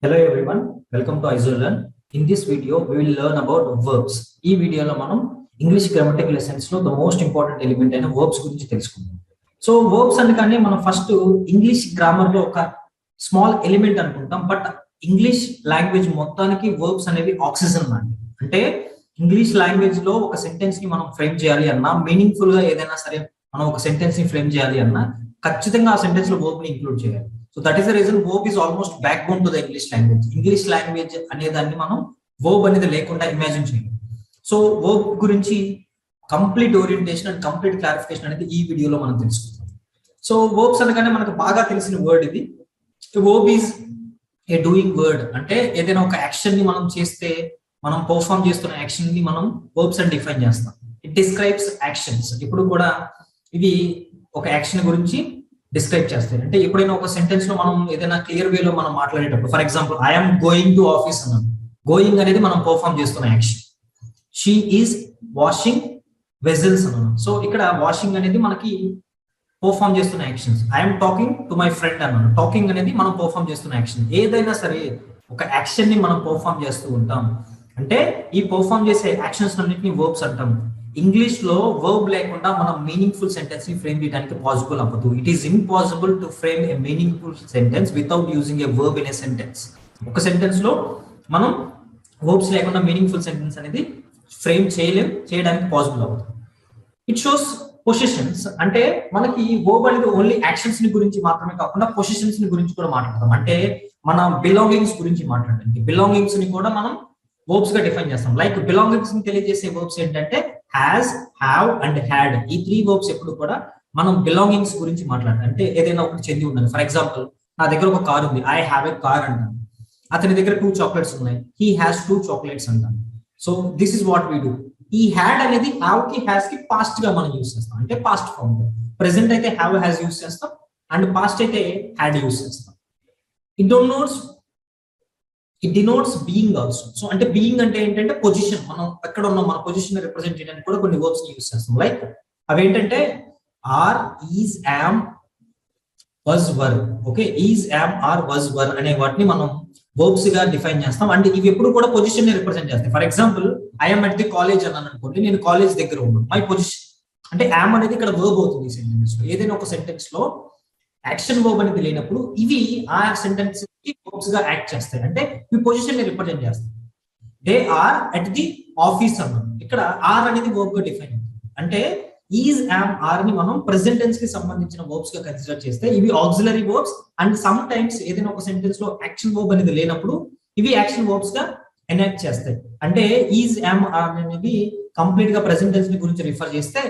Hello everyone, welcome to isolearn. In this video, we will learn about verbs. ఈ వీడియోలో మనం English grammatical lessons లో the most important element అయిన verbs గురించి తెలుసుకుందాం. సో వర్బ్స్ అనగానే మనం ఫస్ట్ ఇంగ్లీష్ గ్రామర్ లో ఒక స్మాల్ ఎలిమెంట్ అనుకుంటాం, బట్ ఇంగ్లీష్ లాంగ్వేజ్ మొత్తానికి వర్బ్స్ అనేవి ఆక్సిజన్ లాంటి. అంటే ఇంగ్లీష్ లాంగ్వేజ్ లో ఒక సెంటెన్స్ ని మనం ఫ్రేమ్ చేయాలి అన్నా, మీనింగ్ఫుల్ గా ఏదైనా సరే మనం ఒక సెంటెన్స్ ని ఫ్రేమ్ చేయాలి అన్నా ఖచ్చితంగా ఆ సెంటెన్స్ లో వర్బ్ ని ఇంక్లూడ్ చేయాలి. So that is the reason verb is almost backbone to the English language. English language అనే దాన్ని మనం verb అనేది లేకుండా ఇమాజిన్ చేయలేం. సో verb గురించి complete orientation and complete clarification అనేది ఈ వీడియోలో మనం తెలుసుకుందాం. సో verbs అనగానే మనకు బాగా తెలిసిన వర్డ్ ఇది. verb is a doing word. అంటే ఏదైనా ఒక యాక్షన్ ని మనం చేస్తే మనం పర్ఫామ్ చేస్తున్న యాక్షన్ ని మనం verbs అని డిఫైన్ చేస్తాం. It describes actions. ఇప్పుడు కూడా ఇవి ఒక యాక్షన్ గురించి డిస్క్రైబ్ చేస్తాయి. అంటే ఎప్పుడైనా ఒక సెంటెన్స్ లో మనం ఏదైనా క్లియర్ వేలో మనం మాట్లాడేటప్పుడు, for example I'm going to office అన్నాను. గోయింగ్ అనేది మనం పర్ఫామ్ చేస్తున్న action. She is washing vessels అన్నాను. సో ఇక్కడ వాషింగ్ అనేది మనకి పర్ఫామ్ చేస్తున్న actions. I'm talking to my friend అన్నాను. టాకింగ్ అనేది మనం పర్ఫామ్ చేస్తున్న యాక్షన్. ఏదైనా సరే ఒక యాక్షన్ ని మనం పర్ఫామ్ చేస్తూ ఉంటాం. అంటే ఈ పర్ఫామ్ చేసే యాక్షన్స్ అన్నింటినీ వర్బ్స్ అంటాం. ఇంగ్లీష్ లో వర్బ్ లేకుండా మనం మీనింగ్ఫుల్ సెంటెన్స్ ని ఫ్రేమ్ చేయడానికి పాసిబుల్ అవ్వదు. It is impossible to frame A meaningful sentence without using a verb in a sentence. ఒక సెంటెన్స్ లో మనం వర్బ్స్ లేకుండా మీనింగ్ఫుల్ సెంటెన్స్ అనేది ఫ్రేమ్ చేయడానికి పాసిబుల్ అవ్వదు. It shows positions. అంటే మనకి వర్బ్ అనేది ఓన్లీ యాక్షన్స్ ని గురించి మాత్రమే కాకుండా పొజిషన్స్ ని గురించి కూడా మాట్లాడతాం. అంటే మన బిలాంగింగ్స్ గురించి మాట్లాడడానికి బిలాంగింగ్స్ ని కూడా మనం వర్బ్స్ గా డిఫైన్ చేస్తాం. లైక్ బిలాంగింగ్స్ ని తెలియజేసే వర్బ్స్ ఏంటంటే హ్యాస్, హ్యావ్ అండ్ హ్యాడ్. ఈ త్రీ వర్బ్స్ ఎప్పుడు కూడా మనం బిలాంగింగ్స్ గురించి మాట్లాడతాం. అంటే ఏదైనా ఒకటి చెంది ఉండాలి. ఫర్ ఎగ్జాంపుల్ నా దగ్గర ఒక కార్ ఉంది, ఐ హ్యావ్ ఎ కార్ అంటాను. అతని దగ్గర 2 చాక్లెట్స్ ఉన్నాయి, హీ హ్యాస్ 2 చాక్లెట్స్ అంటాను. So this is what we do. ఈ హ్యాడ్ అనేది హ్యావ్ కి హ్యాస్ కి పాస్ట్ గా మనం యూస్ చేస్తాం. అంటే పాస్ట్ ఫామ్. ప్రెసెంట్ అయితే హ్యావ్ హ్యాస్ యూస్ చేస్తాం అండ్ పాస్ట్ అయితే హ్యాడ్ యూస్ చేస్తాం. It denotes being also. So అంటే బీయింగ్ అంటే ఏంటంటే పొజిషన్. మనం ఎక్కడ ఉన్నాం మన పొజిషన్ రిప్రజెంట్ చేయడానికి కూడా కొన్ని వర్బ్స్ ని యూస్ చేస్తాం. లైక్ అవేంటంటే are, is, am, was, were. Okay, is, am, are, was, were అనే వాటిని మనం వర్బ్స్ గా డిఫైన్ చేస్తాం. అంటే ఇవి ఎప్పుడు కూడా పొజిషన్ ని రిప్రజెంట్ చేస్తాయి. For example I'm at the college అన్నాను అనుకోండి, నేను కాలేజ్ దగ్గర ఉన్నాను. మై పొజిషన్ అంటే యామ్ అనేది ఇక్కడ వర్బ్ అవుతుంది. ఈ సెంటెన్స్ లో ఏదైనా ఒక సెంటెన్స్ లో యాక్షన్ వర్బ్ అనేది తెలియనప్పుడు ఇవి ఆ సెంటెన్స్ కి వర్బ్స్ గా యాక్ట్ చేస్తాయి. అంటే ఈ పొజిషన్ ని రిప్రజెంట్ చేస్తాయి. They are at the office అన్నాం. ఇక్కడ ఆర్ అనేది వర్బ్ గా డిఫైన్ అవుతుంది. అంటే ఈజ్, యామ్, ఆర్ ని మనం ప్రెసెంట్ టెన్స్ కి సంబంధించిన వర్బ్స్ గా కన్సిడర్ చేస్తే ఇవి auxiliary verbs. And sometimes ఏదైనా ఒక సెంటెన్స్ లో యాక్షన్ వర్బ్ అనేది లేనప్పుడు ఇవి యాక్షన్ వర్బ్స్ గా ఎనాక్ట్ చేస్తాయి. అంటే ఈజ్, యామ్, ఆర్ అనేవి కంప్లీట్ గా ప్రెసెంట్ టెన్స్ ని గురించి రిఫర్ చేస్తే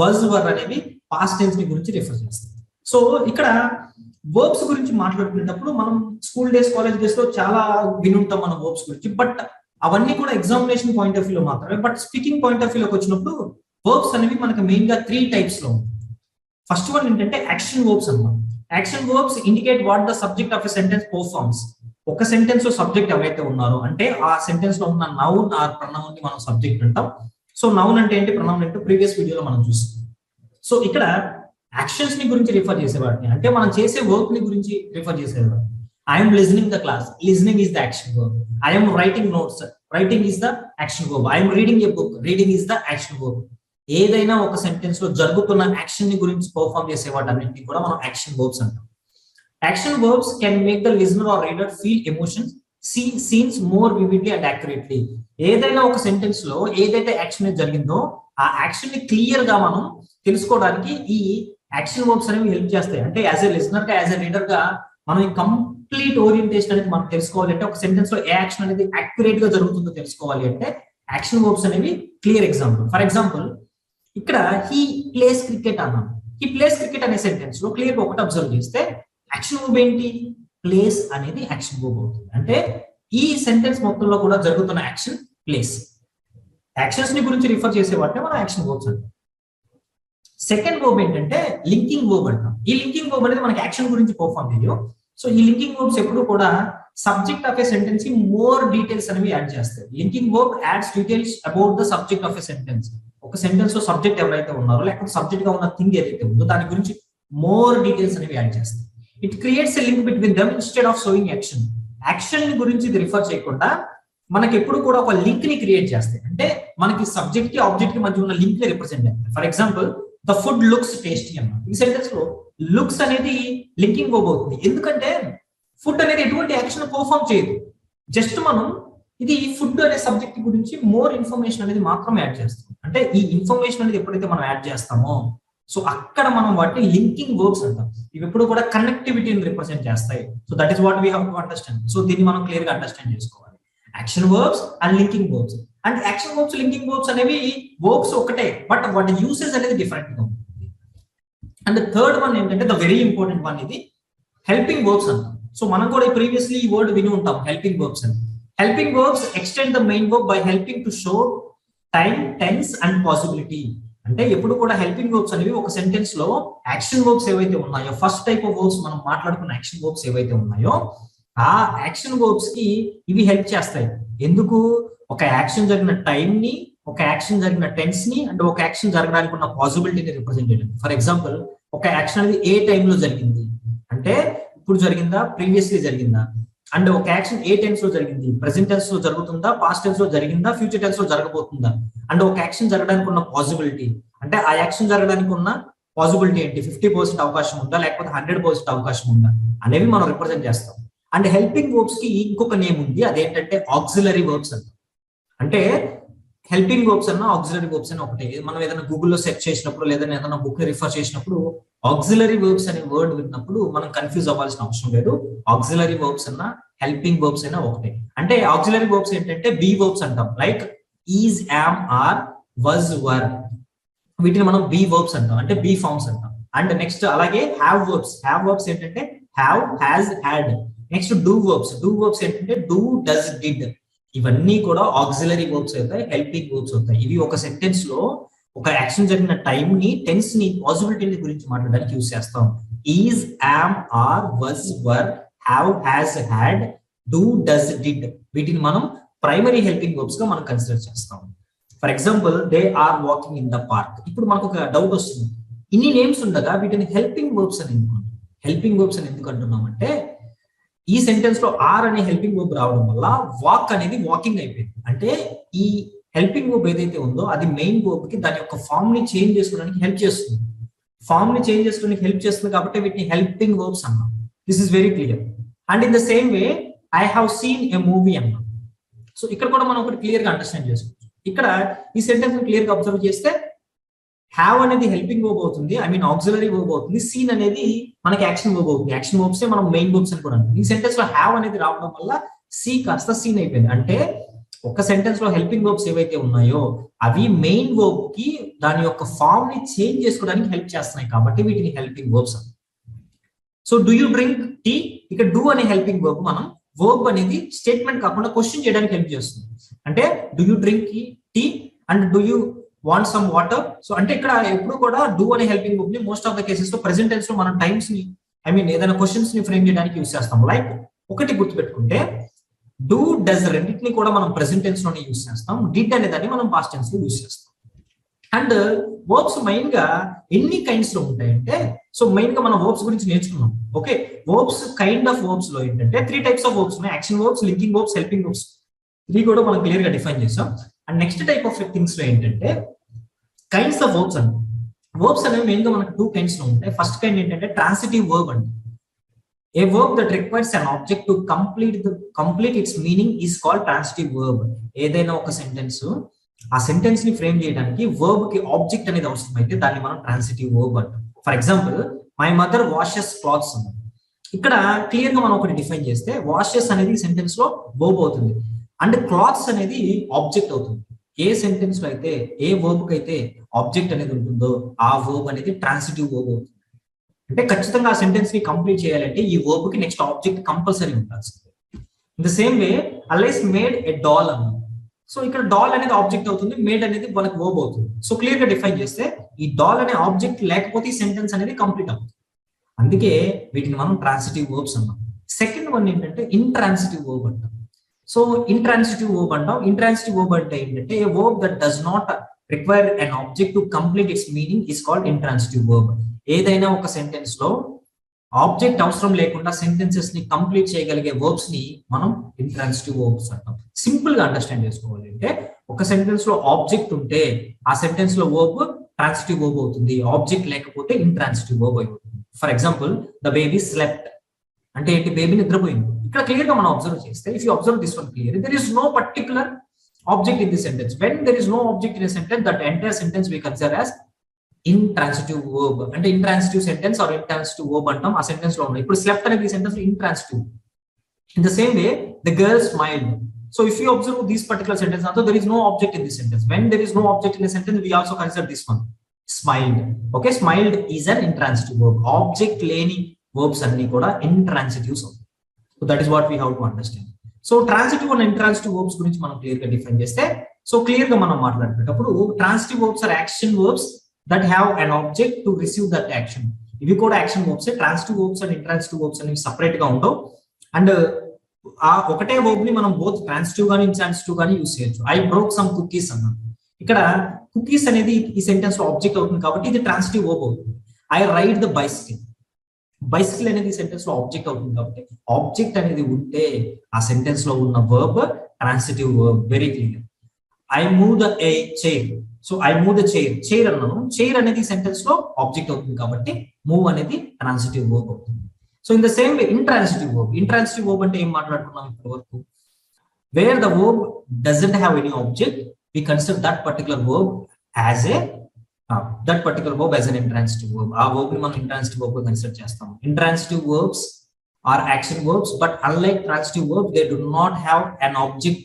వజ్, వర్ అనేవి పాస్ట్ టెన్స్ ని గురించి రిఫర్ చేస్తాయి. సో ఇక్కడ వర్బ్స్ గురించి మాట్లాడుకునేటప్పుడు మనం స్కూల్ డేస్, కాలేజ్ డేస్ లో చాలా వినుంటాం మనం వర్బ్స్ గురించి. బట్ అవన్నీ కూడా ఎగ్జామినేషన్ పాయింట్ ఆఫ్ వ్యూ లో మాత్రమే. But speaking point of view లోకి వచ్చినప్పుడు వర్బ్స్ అనేవి మనకి మెయిన్ గా 3 టైప్స్ లో ఉంటాయి. ఫస్ట్ వన్ ఏంటంటే యాక్షన్ వర్బ్స్ అన్నమాట. Action verbs indicate what the subject of a sentence performs. ఒక సెంటెన్స్ లో సబ్జెక్ట్ ఎవరైతే ఉన్నారో అంటే ఆ సెంటెన్స్ లో ఉన్న నౌన్ ఆర్ ప్రొనౌన్ ని మనం సబ్జెక్ట్ అంటాం. సో నౌన్ అంటే ఏంటి, ప్రొనౌన్ ఏంటో ప్రీవియస్ వీడియోలో మనం చూసాం. సో ఇక్కడ యాక్షన్స్ ని గురించి రిఫర్ చేసేవాడిని, అంటే మనం చేసే వర్క్ ని గురించి రిఫర్ చేసేవాడిని. I'm listening the class, listening is the action verb. I'm writing notes, writing is the action verb. I'm reading A book, reading is the action verb. ఏదైనా ఒక సెంటెన్స్ లో జరుగుతున్న యాక్షన్ ని గురించి పర్ఫామ్ చేసే వాటన్నింటినీ కూడా మనం యాక్షన్ వర్బ్స్ అంటాం. Action verbs can make the listener or reader feel emotions, see scenes more vividly and accurately. ఏదైనా ఒక సెంటెన్స్ లో ఏదైతే యాక్షన్ జరిగిందో ఆ యాక్షన్ ని క్లియర్ గా మనం తెలుసుకోవడానికి ఈ యాక్షన్ వర్బ్స్ అనేవి హెల్ప్ చేస్తాయి. అంటే యాజ్ ఎ లిజనర్ గా, యాజ్ ఎ రీడర్ గా మనం కంప్లీట్ ఓరియంటేషన్ అనేది మనం తెలుసుకోవాలి అంటే ఒక సెంటెన్స్ లో ఏ యాక్షన్ అనేది యాక్యురేట్ గా జరుగుతుందో తెలుసుకోవాలి అంటే యాక్షన్ వర్బ్స్ అనేవి క్లియర్ ఎగ్జాంపుల్. ఫర్ ఎగ్జాంపుల్ ఇక్కడ హీ ప్లేస్ క్రికెట్ అన్నాను. హీ ప్లేస్ క్రికెట్ అనే సెంటెన్స్ లో క్లియర్ గా ఒకటి అబ్జర్వ్ చేస్తే యాక్షన్ వర్బ్ ఏంటి, ప్లేస్ అనేది యాక్షన్ వర్బ్ అవుతుంది. అంటే ఈ సెంటెన్స్ మొత్తంలో కూడా జరుగుతున్న యాక్షన్ ప్లేస్. యాక్షన్స్ ని గురించి రిఫర్ చేసే వాటిని మనం యాక్షన్ వర్బ్స్ అంటాం. సెకండ్ వర్బ్ ఏంటంటే లింకింగ్ వర్బ్ అంటాం. ఈ లింకింగ్ వర్బ్ అనేది మనకి యాక్షన్ గురించి పర్ఫామ్ చేయవు. సో ఈ లింకింగ్ వర్బ్స్ ఎప్పుడు కూడా సబ్జెక్ట్ ఆఫ్ ఎ సెంటెన్స్ కి మోర్ డీటెయిల్స్ అనేవి యాడ్ చేస్తాయి. Linking verb ads details about the subject of a sentence. ఒక సెంటెన్స్ లో సబ్జెక్ట్ ఎవరైతే ఉన్నారో లేకపోతే సబ్జెక్ట్ గా ఉన్న థింగ్ ఏదైతే ఉందో దాని గురించి మోర్ డీటెయిల్స్ అనేవి యాడ్ చేస్తాయి. It creates a link between them instead of showing action. Action గురించి ఇది రిఫర్ చేయకుండా మనకి ఎప్పుడు కూడా ఒక లింక్ ని క్రియేట్ చేస్తాయి. అంటే మనకి సబ్జెక్ట్ కి ఆబ్జెక్ట్ కి మధ్య ఉన్న లింక్ ని రిప్రజెంట్ చేస్తాయి. For example the food looks tasty అన్న ఈ సెంటెన్స్ లో లుక్స్ అనేది లింకింగ్ వర్బ్ అవుతుంది. ఎందుకంటే ఫుడ్ అనేది ఎటువంటి యాక్షన్ పర్ఫామ్ చేయదు. జస్ట్ మనం ఇది ఫుడ్ అనే సబ్జెక్ట్ గురించి మోర్ ఇన్ఫర్మేషన్ అనేది మాత్రం యాడ్ చేస్తాం. అంటే ఈ ఇన్ఫర్మేషన్ అనేది ఎప్పుడైతే మనం యాడ్ చేస్తామో సో అక్కడ మనం వాటిని లింకింగ్ వర్బ్స్ అంటాం. ఇవి ఎప్పుడు కూడా కనెక్టివిటీని రిప్రజెంట్ చేస్తాయి. So that is what we have to understand. So దీన్ని మనం క్లియర్ గా అండర్స్టాండ్ చేసుకోవాలి. Action verbs and linking verbs. And action verbs linking verbs అనేవి వర్బ్స్ ఒకటే, బట్ వాటి యూసేజ్ అనేది డిఫరెంట్ గా ఉంటుంది. అండ్ థర్డ్ వన్ ఏంటంటే ద వెరీ ఇంపార్టెంట్ వన్, ఇది హెల్పింగ్ వర్బ్స్ అంటాం. సో మనం కూడా ప్రీవియస్లీ ఈ వర్డ్ విని ఉంటాం, హెల్పింగ్ వర్బ్స్ అని. Helping verbs extend the main verb by helping to show time, tense and possibility. అంటే ఎప్పుడు కూడా హెల్పింగ్ వర్బ్స్ అనేవి ఒక సెంటెన్స్ లో యాక్షన్ వర్బ్స్ ఏవైతే ఉన్నాయో, ఫస్ట్ టైప్ ఆఫ్ వర్బ్స్ మనం మాట్లాడుకున్న యాక్షన్ వర్బ్స్ ఏవైతే ఉన్నాయో ఆ యాక్షన్ వర్బ్స్ కి ఇవి హెల్ప్ చేస్తాయి. ఎందుకు? ఒక యాక్షన్ జరిగిన టైం ని, ఒక యాక్షన్ జరిగిన టెన్స్ ని, అంటే ఒక యాక్షన్ జరగడానికి ఉన్న పాసిబిలిటీని రిప్రజెంట్ చేయడం. ఫర్ ఎగ్జాంపుల్ ఒక యాక్షన్ అనేది ఏ టైంలో జరిగింది అంటే ఇప్పుడు జరిగిందా, ప్రీవియస్లీ జరిగిందా. అండ్ ఒక యాక్షన్ ఏ టెన్స్ లో జరిగింది, ప్రెసెంట్ టెన్స్ లో జరుగుతుందా, పాస్ట్ టెన్స్ లో జరిగిందా, ఫ్యూచర్ టెన్స్ లో జరగబోతుందా. అండ్ ఒక యాక్షన్ జరగడానికి ఉన్న పాసిబిలిటీ, అంటే ఆ యాక్షన్ జరగడానికి ఉన్న పాసిబిలిటీ ఏంటి, 50% అవకాశం ఉందా లేకపోతే 100% అవకాశం ఉందా అనేవి మనం రిప్రజెంట్ చేస్తాం. అండ్ హెల్పింగ్ వర్బ్స్ కి ఇంకొక నేమ్ ఉంది, అదేంటంటే ఆక్సిలరీ వర్బ్స్ అంట. అంటే హెల్పింగ్ వర్బ్స్ అన్న ఆక్సిలరీ వర్బ్స్ అని ఒకటే. మనం ఏదైనా గూగుల్లో సెర్చ్ చేసినప్పుడు లేదా ఏదైనా బుక్ రిఫర్ చేసినప్పుడు ఆక్సిలరీ వర్బ్స్ అనే వర్డ్ విన్నప్పుడు మనం కన్ఫ్యూజ్ అవ్వాల్సిన అవసరం లేదు. ఆక్సిలరీ వర్బ్స్ అన్న హెల్పింగ్ వర్బ్స్ అయినా ఒకటే. అంటే ఆక్సిలరీ వర్బ్స్ ఏంటంటే బి వర్బ్స్ అంటాం, like is, am, are, was, were. వీటిని మనం బి వర్బ్స్ అంటాం, అంటే బి ఫార్మ్స్ అంటాం. అండ్ నెక్స్ట్ అలాగే హ్యావ్ వర్బ్స్. హ్యావ్ వర్బ్స్ ఏంటంటే have, has, had. Next do verbs. Do verbs ఏంటంటే డూ, డస్, డిడ్. ఇవన్నీ కూడా ఆక్సిలరీ వర్బ్స్ అవుతాయి, హెల్పింగ్ వర్బ్స్ అవుతాయి. ఇవి ఒక సెంటెన్స్ లో ఒక యాక్షన్ జరిగిన టైం ని, టెన్స్ ని, పాసిబిలిటీ గురించి మాట్లాడడానికి యూజ్ చేస్తాం. Is, am, are, was, were, have, has, had, do, does, did. వీటిని మనం ప్రైమరీ హెల్పింగ్ వర్బ్స్ గా మనం కన్సిడర్ చేస్తాం. For example they are walking in the park. ఇప్పుడు మనకు ఒక డౌట్ వస్తుంది, ఇన్ని నేమ్స్ ఉండగా వీటిని హెల్పింగ్ వర్బ్స్ అని ఎందుకు, హెల్పింగ్ వర్బ్స్ అని ఎందుకు అంటున్నాం అంటే ఈ సెంటెన్స్ లో ఆర్ అనే హెల్పింగ్ వర్బ్ రావడం వల్ల వాక్ అనేది వాకింగ్ అయిపోయింది. అంటే ఈ హెల్పింగ్ వర్బ్ ఏదైతే ఉందో అది మెయిన్ వర్బ్ కి దాని యొక్క ఫామ్ ని చేంజ్ చేసుకోవడానికి హెల్ప్ చేస్తుంది. ఫామ్ ని చేంజ్ చేసుకోవడానికి హెల్ప్ చేస్తుంది కాబట్టి వీటిని హెల్పింగ్ వర్బ్స్ అన్నాం. This is very clear. And in the same way I have seen a movie అన్నాం. సో ఇక్కడ కూడా మనం ఒకటి క్లియర్ గా అండర్స్టాండ్ చేసుకోవచ్చు. ఇక్కడ ఈ సెంటెన్స్ క్లియర్ గా అబ్జర్వ్ చేస్తే హ్యావ్ అనేది హెల్పింగ్ వర్బ్ అవుతుంది, ఐ మీన్ ఆక్సిలరీ వర్బ్ అవుతుంది. సీన్ అనేది మనకి యాక్షన్ వర్బ్ అవుతుంది. యాక్షన్ వర్బ్స్ మనం మెయిన్ వర్బ్స్ అని కూడా అంటాం. ఈ సెంటెన్స్ లో హ్యావ్ అనేది రావడం వల్ల సి కాస్త సీన్ అయిపోయింది. అంటే ఒక సెంటెన్స్ లో హెల్పింగ్ వర్బ్స్ ఏవైతే ఉన్నాయో అవి మెయిన్ వర్బ్ కి దాని యొక్క ఫామ్ ని చేంజ్ చేసుకోవడానికి హెల్ప్ చేస్తున్నాయి కాబట్టి వీటిని హెల్పింగ్ వర్బ్స్ అంటాం. So do you drink tea, ఇక్కడ డూ అనే హెల్పింగ్ వర్బ్ మనం వర్బ్ అనేది స్టేట్మెంట్ కాకుండా క్వశ్చన్ చేయడానికి హెల్ప్ చేస్తుంది. అంటే do you drink tea and do you want some water. So అంటే ఇక్కడ ఎప్పుడు కూడా డూ అనే హెల్పింగ్ వర్బ్ ని మోస్ట్ ఆఫ్ ద కేసెస్ లో ప్రెసెంట్ టెన్స్ లో మనం టైమ్స్ ని, ఐ మీన్ ఏదైనా క్వశ్చన్స్ ని ఫ్రేమ్ చేయడానికి యూస్ చేస్తాం. లైక్ ఒకటి గుర్తుపెట్టుకుంటే డూ, డస్ రెండింటిని కూడా మనం ప్రెసెంట్ టెన్స్ లోనే యూస్ చేస్తాం. డిడ్ అనే దాన్ని మనం పాస్ట్ టెన్స్ లో యూస్ చేస్తాం. అండ్ వర్బ్స్ మెయిన్ గా ఎన్ని కైండ్స్ లో ఉంటాయంటే, సో మెయిన్ గా మనం వర్బ్స్ గురించి నేర్చుకున్నాం. Okay, verbs kind of verbs లో ఏంటంటే 3 టైప్స్ ఆఫ్ వర్బ్స్ ఉన్నాయి, action verbs, linking verbs, helping verbs. ఇది కూడా మనం క్లియర్ గా డిఫైన్ చేసాం. And next type of things లో ఏంటంటే కైండ్స్ ఆఫ్ వర్బ్స్ అండి. వర్బ్స్ అనేవి మెయిన్ గా మనకు 2 కైండ్స్ లో ఉంటాయి. ఫస్ట్ కైండ్ ఏంటంటే ట్రాన్సిటివ్ వర్బ్ అండి. A verb that requires an object to complete its meaning is called transitive verb. ఏదైనా ఒక సెంటెన్స్, ఆ సెంటెన్స్ ని ఫ్రేమ్ చేయడానికి వర్బ్ కి ఆబ్జెక్ట్ అనేది అవసరం అయితే దాన్ని మనం ట్రాన్సిటివ్ వర్బ్ అంటాం. For example my mother washes clothes అన్నాం. ఇక్కడ క్లియర్ గా మనం ఒకటి డిఫైన్ చేస్తే వాషెస్ అనేది సెంటెన్స్ లో వర్బ్ అవుతుంది అండ్ క్లాత్స్ అనేది ఆబ్జెక్ట్ అవుతుంది. ఏ సెంటెన్స్ లో అయితే ఏ వర్బ్ కి అయితే ఆబ్జెక్ట్ అనేది ఉంటుందో ఆ వర్బ్ అనేది ట్రాన్సిటివ్ వర్బ్ అవుతుంది. అంటే ఖచ్చితంగా ఆ సెంటెన్స్ ని కంప్లీట్ చేయాలంటే ఈ వర్బ్ కి నెక్స్ట్ ఆబ్జెక్ట్ కంపల్సరీ ఉండాల్సిందే. In the same way Alice made a doll అన్నాం. సో ఇక్కడ డాల్ అనేది ఆబ్జెక్ట్ అవుతుంది, మేడ్ అనేది మనకు వర్బ్ అవుతుంది. సో క్లియర్ గా డిఫైన్ చేస్తే ఈ డాల్ అనే ఆబ్జెక్ట్ లేకపోతే ఈ సెంటెన్స్ అనేది కంప్లీట్ అవుతుంది. అందుకే వీటిని మనం ట్రాన్సిటివ్ వర్బ్స్ అన్నాం. సెకండ్ వన్ ఏంటంటే ఇంట్రాన్సిటివ్ వర్బ్ అంటాం. సో ఇంట్రాన్సిటివ్ వర్బ్ అంటాం. ఇంట్రాన్సిటివ్ వర్బ్ అంటే ఏంటంటే a verb that does not require an object to complete its meaning is called intransitive verb. ఏదైనా ఒక సెంటెన్స్ లో ఆబ్జెక్ట్ అవసరం లేకుండా సెంటెన్సెస్ ని కంప్లీట్ చేయగలిగే వర్బ్స్ ని మనం ఇంట్రాన్సిటివ్ వర్బ్స్ అంటాం. సింపుల్ గా అండర్స్టాండ్ చేసుకోవాలి అంటే ఒక సెంటెన్స్ లో ఆబ్జెక్ట్ ఉంటే ఆ సెంటెన్స్ లో వర్బ్ ట్రాన్సిటివ్ వర్బ్ అవుతుంది, ఆబ్జెక్ట్ లేకపోతే ఇంట్రాన్సిటివ్ వర్బ్ అవుతుంది. For example the baby slept అంటే ఏంటి, బేబీ నిద్రపోయింది. ఇక్కడ క్లియర్ గా మనం అబ్జర్వ్ చేస్తే if you observe this one clear, there is no particular object in the sentence. When there is no object in sentence, that entire sentence we consider as intransitive verb. అంటే intransitive sentence are intransitive verb అంటాం ఆ sentence లో ఉన్నాయి. ఇప్పుడు slept అనేది sentence intransitive. In the same way the girl smiled. So if you observe this particular sentence also there is no object in this sentence. When there is no object in a sentence, we also consider this one smiled. Okay, smiled is an intransitive verb. Object లేని verbs అన్ని కూడా ఇంట్రాన్సిటివ్స్ అవుతాయి. So that is what we have to understand. So transitive and intransitive verbs గురించి మనం clear గా define చేస్తే, so clear గా మనం మాట్లాడుకునేటప్పుడు transitive verbs are action verbs that have an object to receive that action. ఇవి కూడా action verbs. Transitive verbs and intransitive verbs అనేవి సపరేట్ గా ఉండవు. అండ్ ఆ ఒకటే వర్బ్ ని మనం బోత్ ట్రాన్సిటివ్ గానీ ఇంట్రాన్సిటివ్ గానీ యూస్ చేయొచ్చు. ఐ బ్రోక్ సమ్ కుకీస్ అన్నాను. ఇక్కడ కుకీస్ అనేది ఈ సెంటెన్స్ లో ఆబ్జెక్ట్ అవుతుంది కాబట్టి ఇది ట్రాన్సిటివ్ వర్బ్ అవుతుంది. I ride the bicycle, bicycle అనేది ఈ సెంటెన్స్ లో ఆబ్జెక్ట్ అవుతుంది కాబట్టి ఆబ్జెక్ట్ అనేది ఉంటే ఆ సెంటెన్స్ లో ఉన్న verb transitive verb. Very clear. I move the chair. So I move the chair, chair అన్నాను. చైర్ అనేది సెంటెన్స్ లో ఆబ్జెక్ట్ అవుతుంది కాబట్టి మూవ్ అనేది ట్రాన్సిటివ్ వర్బ్ అవుతుంది. So in the same way intransitive verb. Intransitive verb అంటే ఏం మాట్లాడుకున్నాం ఇప్పటి వరకు? Where the verb doesn't have any object, we consider that particular verb as a an intransitive verb. ఆ వర్బ్ ని మనం ఇంట్రాన్సిటివ్ వర్బ్ గా కన్సిడర్ చేస్తాం. Intransitive verbs are action verbs, but unlike transitive verb they do not have an object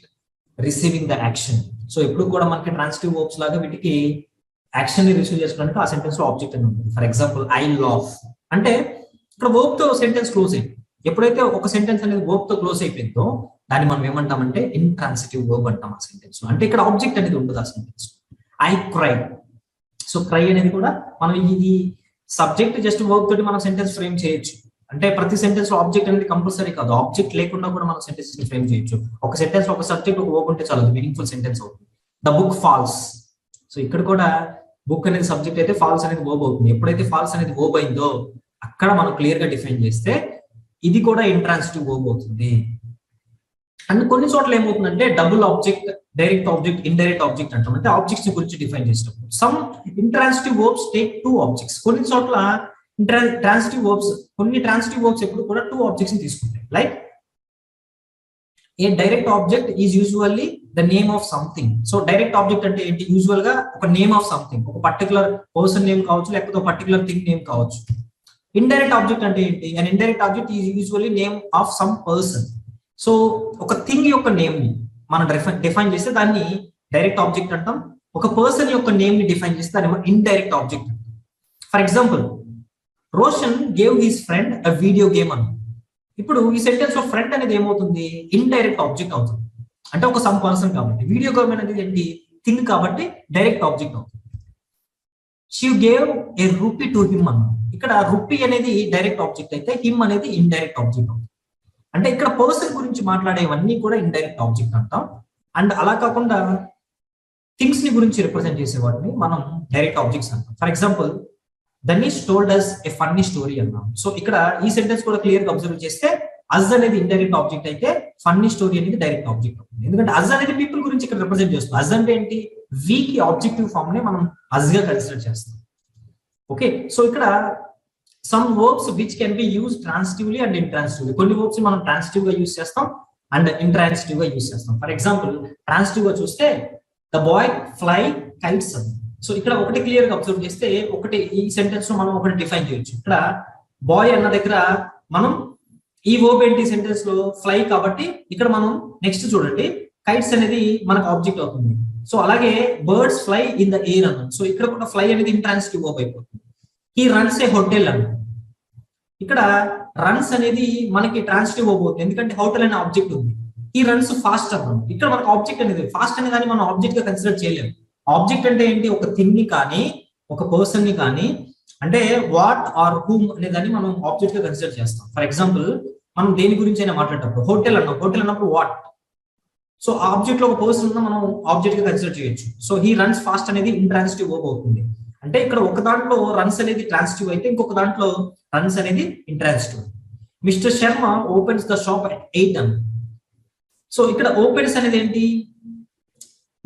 receiving the action. So ఎప్పుడు కూడా మనకి transitive verbs లాగా వీటికి యాక్షన్ ని రిసీవ్ చేసుకోవడానికి ఆ సెంటెన్స్ లో ఆబ్జెక్ట్ అని ఉంటుంది. ఫర్ ఎగ్జాంపుల్ ఐ లాఫ్ అంటే ఇక్కడ వర్బ్ తో సెంటెన్స్ క్లోజ్ అయింది. ఎప్పుడైతే ఒక సెంటెన్స్ అనేది వర్బ్ తో క్లోజ్ అయిపోయిందో దాన్ని మనం ఏమంటామంటే ఇంట్రాన్సిటివ్ వర్బ్ అంటాం ఆ సెంటెన్స్ లో. అంటే ఇక్కడ ఆబ్జెక్ట్ అనేది ఉండదు ఆ sentence. I cry. So cry అనేది కూడా మనం ఇది సబ్జెక్ట్ జస్ట్ వర్బ్ తోటి మనం సెంటెన్స్ ఫ్రేమ్ చేయొచ్చు. అంటే ప్రతి సెంటెన్స్ లో ఆబ్జెక్ట్ అనేది కంపల్సరీ కాదు, ఆబ్జెక్ట్ లేకుండా కూడా మనం సెంటెన్స్ ని ఫ్రేమ్ చేయొచ్చు. ఒక సెంటెన్స్ లో ఒక సబ్జెక్ట్ ఒక వర్బ్ ఉంటే చాలు, మీనింగ్ఫుల్ సెంటెన్స్ అవుతుంది. The book falls. సో ఇక్కడ కూడా బుక్ అనేది సబ్జెక్ట్ అయితే ఫాల్స్ అనేది వర్బ్ అవుతుంది. ఎప్పుడైతే ఫాల్స్ అనేది వర్బ్ అయిందో అక్కడ మనం క్లియర్ గా డిఫైన్ చేస్తే ఇది కూడా ఇంట్రాన్సిటివ్ వర్బ్ అవుతుంది. అండ్ కొన్ని చోట్ల ఏమవుతుందంటే double object, direct object, indirect object అంటాం. అంటే ఆబ్జెక్ట్స్ గురించి డిఫైన్ చేసినప్పుడు some intransitive verbs take two objects. కొన్ని చోట్ల ట్రాన్సిటివ్ వర్బ్స్, కొన్ని ట్రాన్సిటివ్ వర్బ్స్ ఎప్పుడు కూడా టూ ఆబ్జెక్ట్స్ ని తీసుకుంటాయి. Like A direct object is usually the name of something. So direct object అంటే ఏంటి? యూజువల్ గా ఒక నేమ్ ఆఫ్ సంథింగ్, ఒక పర్టికులర్ పర్సన్ నేమ్ కావచ్చు, లేకపోతే ఒక పర్టికులర్ థింగ్ నేమ్ కావచ్చు. ఇండైరెక్ట్ ఆబ్జెక్ట్ అంటే ఏంటి? And indirect object is usually name of some person. So ఒక థింగ్ యొక్క నేమ్ ని మనం డిఫైన్ చేస్తే దాన్ని డైరెక్ట్ ఆబ్జెక్ట్ అంటాం. ఒక పర్సన్ యొక్క నేమ్ ని డిఫైన్ చేస్తే దాన్ని ఇండైరెక్ట్ ఆబ్జెక్ట్ అంటాం. For example Roshan gave his friend a video game అన్న. ఇప్పుడు ఈ సెంటెన్స్ లో ఫ్రెండ్ అనేది ఏమవుతుంది? ఇండైరెక్ట్ ఆబ్జెక్ట్ అవుతుంది. అంటే ఒక సమ్ పర్సన్ కాబట్టి. వీడియో గేమ్ అనేది ఏంటి? థింగ్ కాబట్టి డైరెక్ట్ ఆబ్జెక్ట్ అవుతుంది. She gave a rupee to him అన్న. ఇక్కడ రూపీ అనేది డైరెక్ట్ ఆబ్జెక్ట్ అయితే హిమ్ అనేది ఇండైరెక్ట్ ఆబ్జెక్ట్ అవుతుంది. అంటే ఇక్కడ పర్సన్ గురించి మాట్లాడేవన్నీ కూడా ఇండైరెక్ట్ ఆబ్జెక్ట్ అంటాం. అండ్ అలా కాకుండా థింగ్స్ ని గురించి రిప్రజెంట్ చేసే వాటిని మనం డైరెక్ట్ ఆబ్జెక్ట్స్ అంటాం. For example Dhanish told us a funny story అన్నాం. సో ఇక్కడ ఈ సెంటెన్స్ కూడా క్లియర్ గా అబ్జర్వ్ చేస్తే అజ్ అనేది ఇండైరెక్ట్ ఆబ్జెక్ట్ అయితే ఫన్నీ స్టోరీ అనేది డైరెక్ట్ ఆబ్జెక్ట్ అవుతుంది. ఎందుకంటే అజ్ అనేది పీపుల్ గురించి ఇక్కడ రిప్రజెంట్ చేస్తుంది. అజ్ అంటే ఏంటి? వి కి ఆబ్జెక్టివ్ ఫామ్ ని మనం అజ్ గా కన్సిడర్ చేస్తాం. ఓకే, సో ఇక్కడ some verbs which can be use transitively and intransitively. కొన్ని వర్బ్స్ మనం ట్రాన్సిటివ్ గా యూజ్ చేస్తాం అండ్ ఇంట్రాన్సిటివ్ గా యూజ్ చేస్తాం. ఫర్ ఎగ్జాంపుల్ ట్రాన్సిటివ్ గా చూస్తే ద బాయ్ ఫ్లై కైట్స్ అని. సో ఇక్కడ ఒకటి క్లియర్ గా అబ్జర్వ్ చేస్తే ఒకటి ఈ సెంటెన్స్ లో మనం ఒకటి డిఫైన్ చేయొచ్చు. ఇక్కడ బాయ్ అన్న దగ్గర మనం ఈ వర్బ్ ఏంటి సెంటెన్స్ లో? ఫ్లై కాబట్టి ఇక్కడ మనం నెక్స్ట్ చూడండి కైట్స్ అనేది మనకు ఆబ్జెక్ట్ అవుతుంది. సో అలాగే birds fly in the air అన్నాం. సో ఇక్కడ కూడా ఫ్లై అనేది ఇంట్రాన్సిటివ్ వర్బ్ అయిపోతుంది. హీ రన్స్ ఏ హోటల్ అన్నాం. ఇక్కడ రన్స్ అనేది మనకి ట్రాన్సిటివ్ వర్బ్ అవుతుంది, ఎందుకంటే హోటల్ అనే ఆబ్జెక్ట్ ఉంది. హీ రన్స్ ఫాస్ట్ అన్నాం. ఇక్కడ మనకు ఆబ్జెక్ట్ అనేది ఫాస్ట్ అనే దాన్ని మనం ఆబ్జెక్ట్ గా కన్సిడర్ చేయలేము. ఆబ్జెక్ట్ అంటే ఏంటి? ఒక థింగ్ ని కానీ ఒక పర్సన్ ని కానీ, అంటే వాట్ ఆర్ హూమ్ అనే దాన్ని మనం ఆబ్జెక్ట్ గా కన్సిడర్ చేస్తాం. ఫర్ ఎగ్జాంపుల్ మనం దేని గురించి అయినా మాట్లాడేటప్పుడు హోటల్ అన్నాం. హోటల్ అన్నప్పుడు వాట్. సో ఆబ్జెక్ట్ లో ఒక పర్సన్ ఉన్న మనం ఆబ్జెక్ట్ గా కన్సిడర్ చేయొచ్చు. సో హీ రన్స్ ఫాస్ట్ అనేది ఇంట్రాన్సిటివ్ వర్బ్ అవుతుంది. అంటే ఇక్కడ ఒక దాంట్లో రన్స్ అనేది ట్రాన్సిటివ్ అయితే ఇంకొక దాంట్లో రన్స్ అనేది intransitive. Mister Sharma opens the shop at 8 అని. సో ఇక్కడ ఓపెన్స్ అనేది ఏంటి,